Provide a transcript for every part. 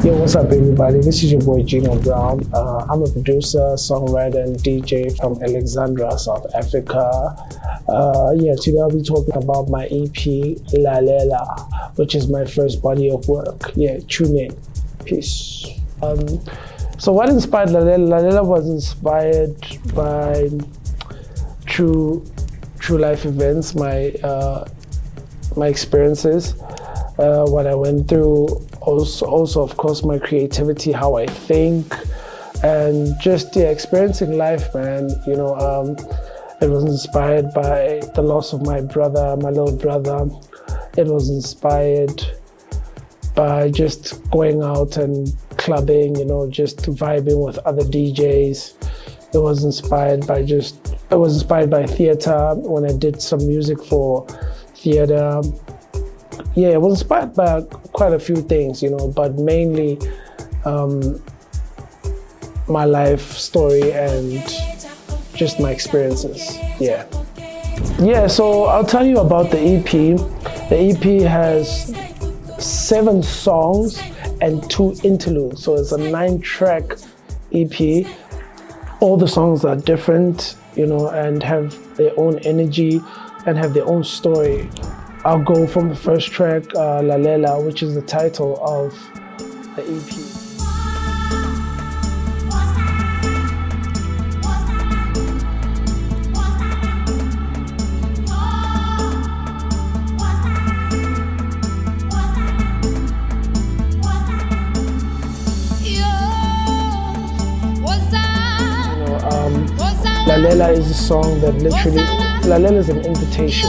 Yo, what's up, everybody? This is your boy Gino Brown. I'm a producer, songwriter, and DJ from Alexandra, South Africa. Today I'll be talking about my EP, Lalela, which is my first body of work. Yeah, tune in. Peace. So what inspired Lalela? Lalela was inspired by true life events, my experiences, what I went through. Also, of course, my creativity, how I think, and just experiencing life, man. It was inspired by the loss of my brother, my little brother. It was inspired by just going out and clubbing, just vibing with other DJs. It was inspired by theater when I did some music for theater. Yeah, it was inspired by quite a few things, but mainly my life story and just my experiences. Yeah, so I'll tell you about the EP. The EP has 7 songs and 2 interludes, so it's a 9-track EP. All the songs are different, and have their own energy and have their own story. I'll go from the first track, Lalela, which is the title of the EP. Lalela is a song that Lalela is an invitation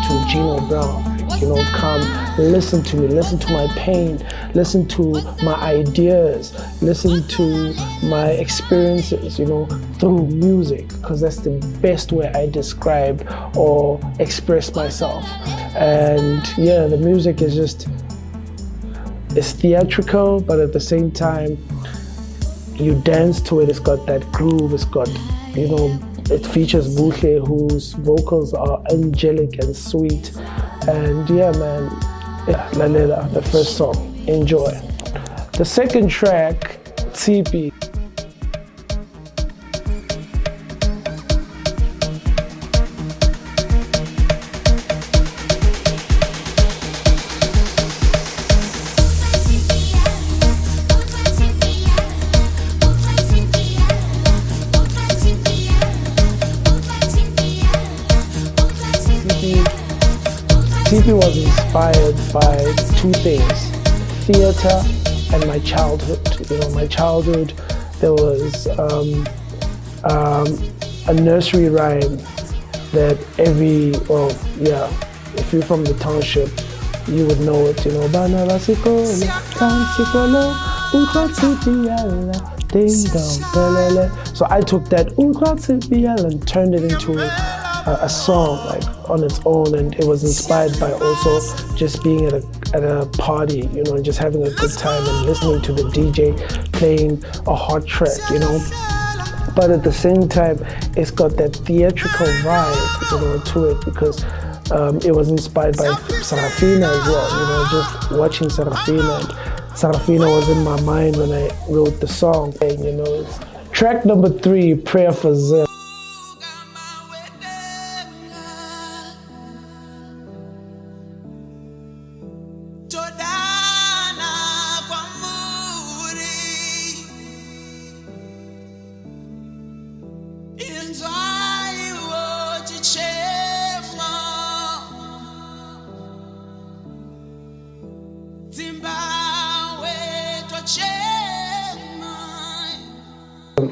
to Gino Brown. Come listen to me, listen to my pain, listen to my ideas, listen to my experiences, through music, because that's the best way I describe or express myself. And yeah, the music is it's theatrical, but at the same time, you dance to it. It's got that groove, it's got, it features Buhle, whose vocals are angelic and sweet. And yeah, man, Lalela, the first song, enjoy. The second track, TP. TP was inspired by 2 things, theater and my childhood. My childhood, there was a nursery rhyme that if you're from the township, you would know it, So I took that and turned it into a song on its own, and it was inspired by also just being at a party, and just having a good time and listening to the DJ playing a hot track, But at the same time, it's got that theatrical vibe, to it, because it was inspired by Sarafina as well, just watching Sarafina. And Sarafina was in my mind when I wrote the song. And, track number 3, Prayer for Zim.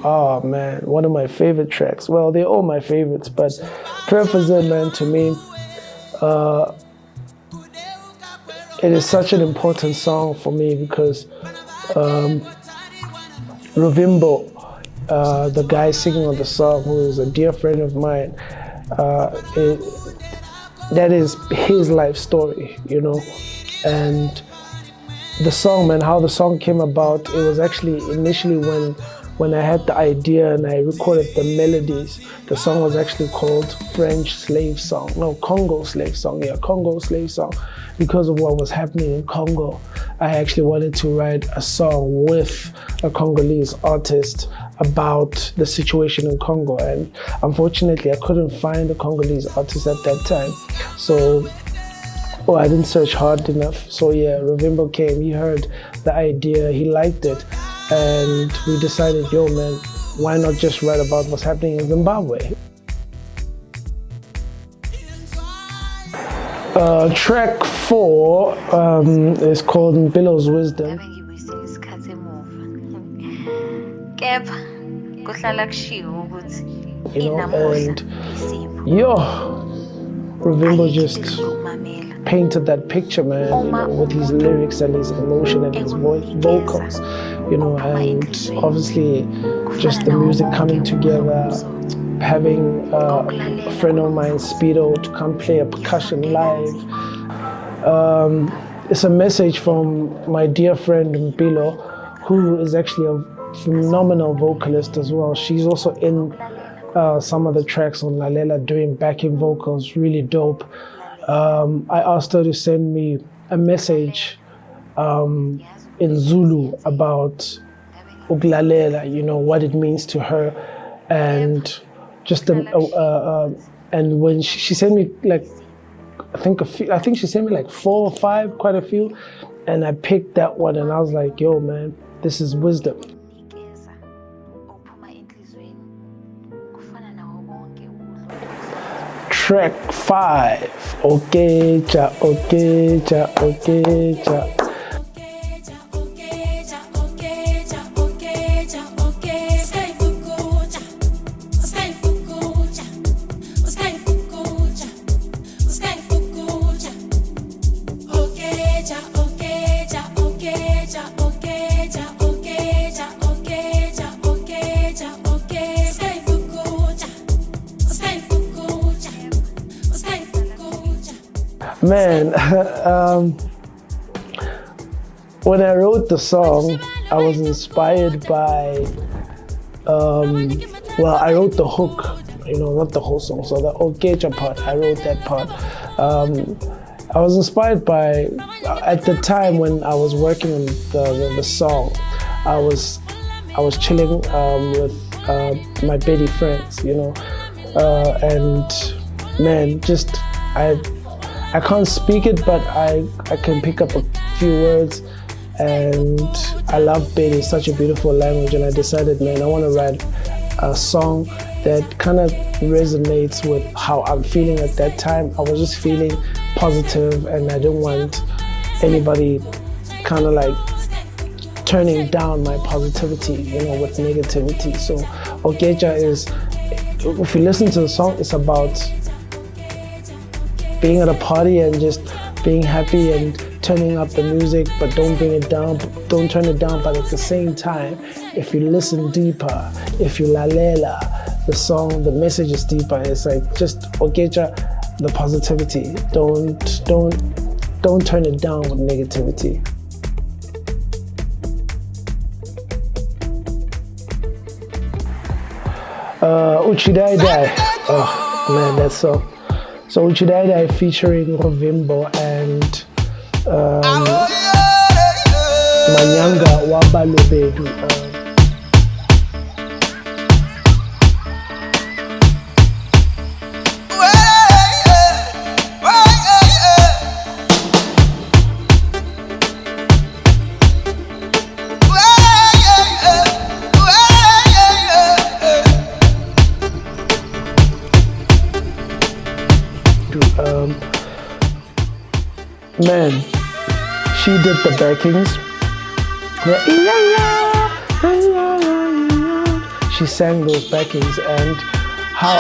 Oh man, one of my favorite tracks. Well, they're all my favorites, but Prayer for Zim, man, to me, it is such an important song for me because Ruvimbo, the guy singing on the song, who is a dear friend of mine, that is his life story, And the song, man, how the song came about, it was actually initially when when I had the idea and I recorded the melodies, the song was actually called French Slave Song. No, Congo Slave Song. Yeah, Congo Slave Song. Because of what was happening in Congo, I actually wanted to write a song with a Congolese artist about the situation in Congo. And unfortunately, I couldn't find a Congolese artist at that time. So, I didn't search hard enough. So yeah, Rovimbo came, he heard the idea, he liked it. And we decided, yo man, why not just write about what's happening in Zimbabwe? Track 4 is called Mpilo's Wisdom. You know, and Rovimbo just painted that picture, man, you know, with his lyrics and his emotion and his vocals, you know, and obviously just the music coming together, having a friend of mine, Speedo, to come play a percussion live. It's a message from my dear friend Mpilo, who is actually a phenomenal vocalist as well. She's also in some of the tracks on Lalela doing backing vocals, really dope. I asked her to send me a message in Zulu about Lalela, you know, what it means to her, and just and when she sent me like I think she sent me like 4 or 5, quite a few, and I picked that one and I was like, yo man, this is wisdom. Track 5, okay, ja, okay, ja, okay, ja. Man, when I wrote the song, I was inspired by, well, I wrote the hook, you know, not the whole song, so the Okeja part, I wrote that part. I was inspired by, at the time when I was working on the song, I was chilling with my Betty friends, you know, and man, just, I can't speak it, but I can pick up a few words, and I love Betty. It's such a beautiful language, and I decided, man, I want to write a song that kind of resonates with how I'm feeling at that time. I was just feeling positive, and I didn't want anybody kind of like turning down my positivity, you know, with negativity. So Okeja is, if you listen to the song, it's about being at a party and just being happy and turning up the music, but don't bring it down, don't turn it down. But at the same time, if you listen deeper, if you lalela the song, the message is deeper. It's like just Okeja, the positivity. Don't turn it down with negativity. Uchidai. Oh man, that's so. So Uchidai featuring Rovimbo and Manyanga Wabalobedu. Man, she did the backings. She sang those backings, and how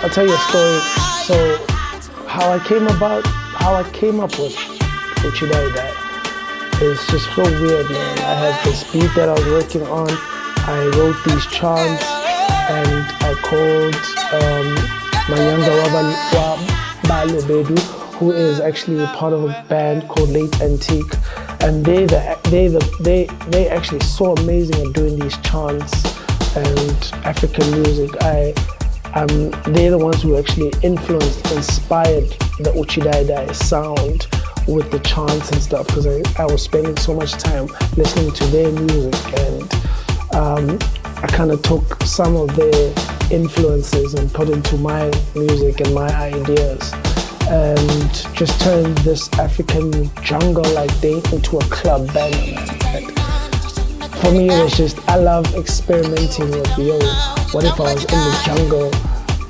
I'll tell you a story. So how I came up with Uchidai is just so weird, man. I had this beat that I was working on. I wrote these chants, and I called Manyanga Wabalobedu, who is actually a part of a band called Late Antique. and they actually so amazing at doing these chants and African music. They're the ones who actually inspired the Uchidaidai sound with the chants and stuff, because I was spending so much time listening to their music, and I kind of took some of their influences and put into my music and my ideas, and just turned this African jungle-like thing into a club banger, man. And for me, it was just, I love experimenting with, what if I was in the jungle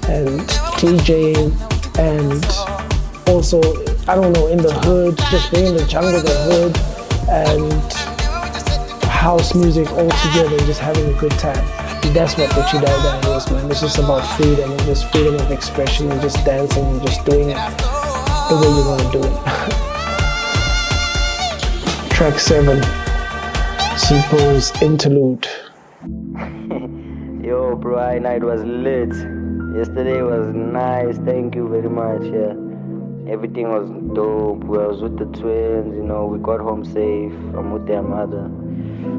and DJing, and also, I don't know, in the hood, just being in the jungle, the hood, and house music all together, just having a good time. That's what the Chidai is, man. It's just about freedom, and just freedom of expression, and just dancing, and just doing it the way you want to do it. Track 7, Sipo's Interlude. Yo, bro, night was lit. Yesterday was nice, thank you very much, yeah. Everything was dope. We was with the twins, we got home safe. I'm with their mother.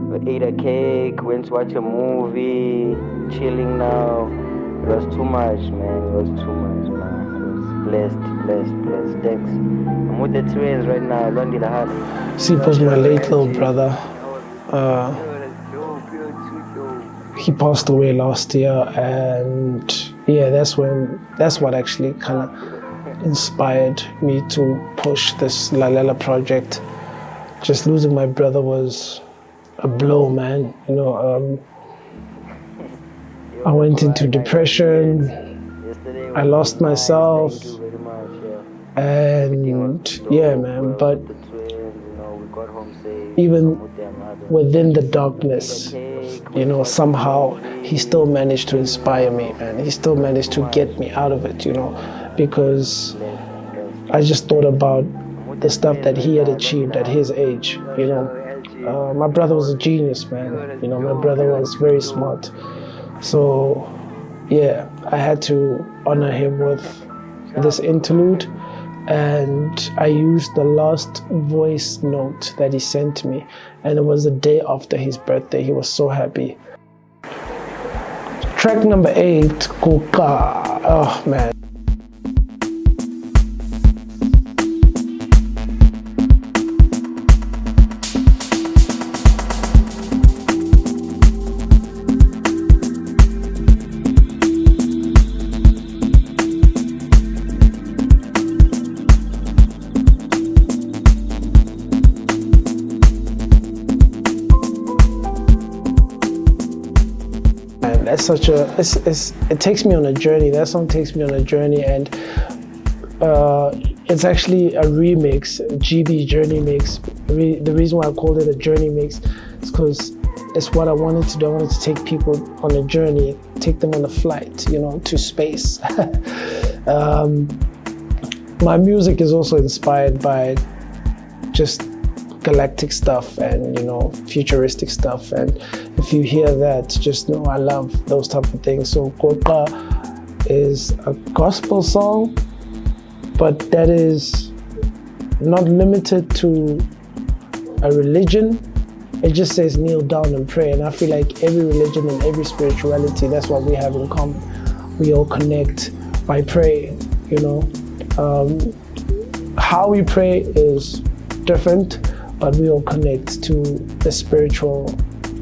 We ate a cake, went to watch a movie, chilling now. It was too much, man. It was too much, man. It was blessed. Thanks. I'm with the twins right now. Lalela. Sipo's my late little brother. He passed away last year, and yeah, that's what actually kind of inspired me to push this Lalela project. Just losing my brother was a blow, man. I went into depression, I lost myself, and yeah, man, but even within the darkness, somehow he still managed to inspire me, man. He still managed to get me out of it, because I just thought about the stuff that he had achieved at his age, My brother was a genius, man. My brother was very smart. So, yeah, I had to honor him with this interlude, and I used the last voice note that he sent me, and it was the day after his birthday. He was so happy. Track number 8, Kuka. Oh, man. It takes me on a journey. That song takes me on a journey, and it's actually a remix, GB journey mix. The reason why I called it a journey mix is because it's what I wanted to do. I wanted to take people on a journey, take them on a flight, to space. My music is also inspired by just galactic stuff and futuristic stuff, and if you hear that, just know I love those type of things. So Koka is a gospel song, but that is not limited to a religion. It just says kneel down and pray, and I feel like every religion and every spirituality, that's what we have in common. We all connect by praying. How we pray is different, but we all connect to the spiritual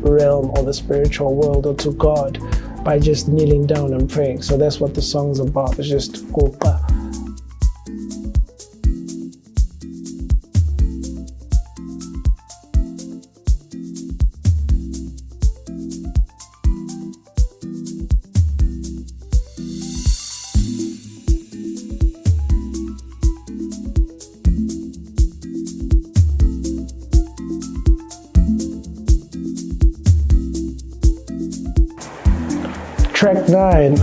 realm or the spiritual world or to God by just kneeling down and praying. So that's what the song's about. It's just Koka. Track 9.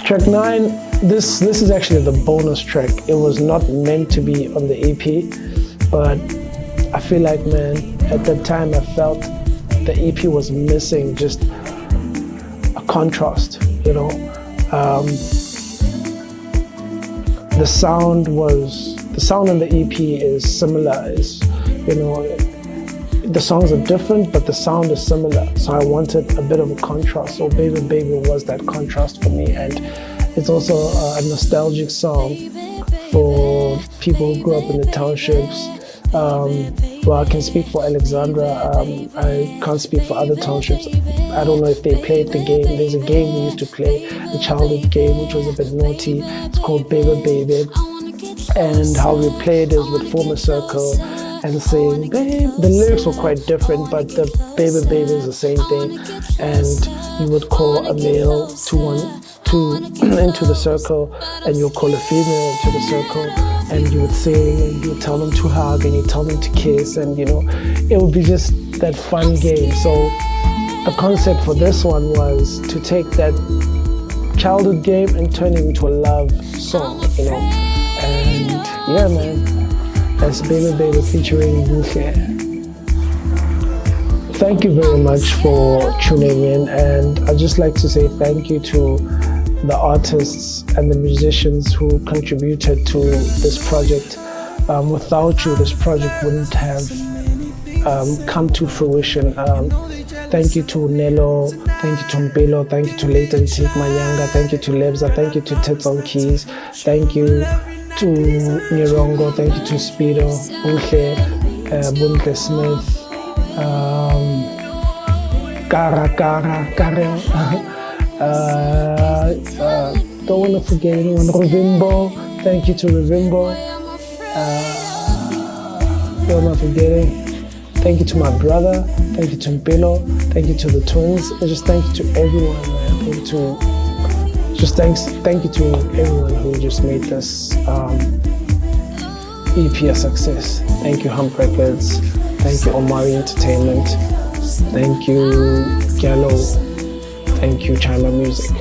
Track 9. This is actually the bonus track. It was not meant to be on the EP, but I feel like, man, at that time I felt the EP was missing just a contrast. The sound on the EP is similar. It's you know, the songs are different, but the sound is similar. So I wanted a bit of a contrast. So Baby Baby was that contrast for me. And it's also a nostalgic song for people who grew up in the townships. Well, I can speak for Alexandra. I can't speak for other townships. I don't know if they played the game. There's a game we used to play, a childhood game, which was a bit naughty. It's called Baby Baby. And how we played is we'd form a circle and sing, babe. The lyrics were quite different, but the Baby Baby is the same thing. And you would call a male into the circle, and you'll call a female into the circle, and you would sing, and you would tell them to hug, and you tell them to kiss, and you know, it would be just that fun game. So the concept for this one was to take that childhood game and turn it into a love song, you know. And yeah, man, that's Baby Baby featuring Buhle. Thank you very much for tuning in, and I'd just like to say thank you to the artists and the musicians who contributed to this project. Without you, this project wouldn't have come to fruition. Thank you to Nelo, thank you to Mpilo, thank you to Leighton Tik Manyanga, thank you to Lebza, thank you to Tits on Keys, thank you to Nirongo, thank you to Speedo, Buntle Smith, Karen. Don't want to forget anyone. Revimbo, thank you to Revimbo. What am I forgetting? Thank you to my brother, thank you to Mpilo, thank you to the twins, and just thank you to everyone, man. Thank you to everyone who just made this EP a success. Thank you, Hump Records. Thank you, Omari Entertainment. Thank you, Gallo. Thank you, China Music.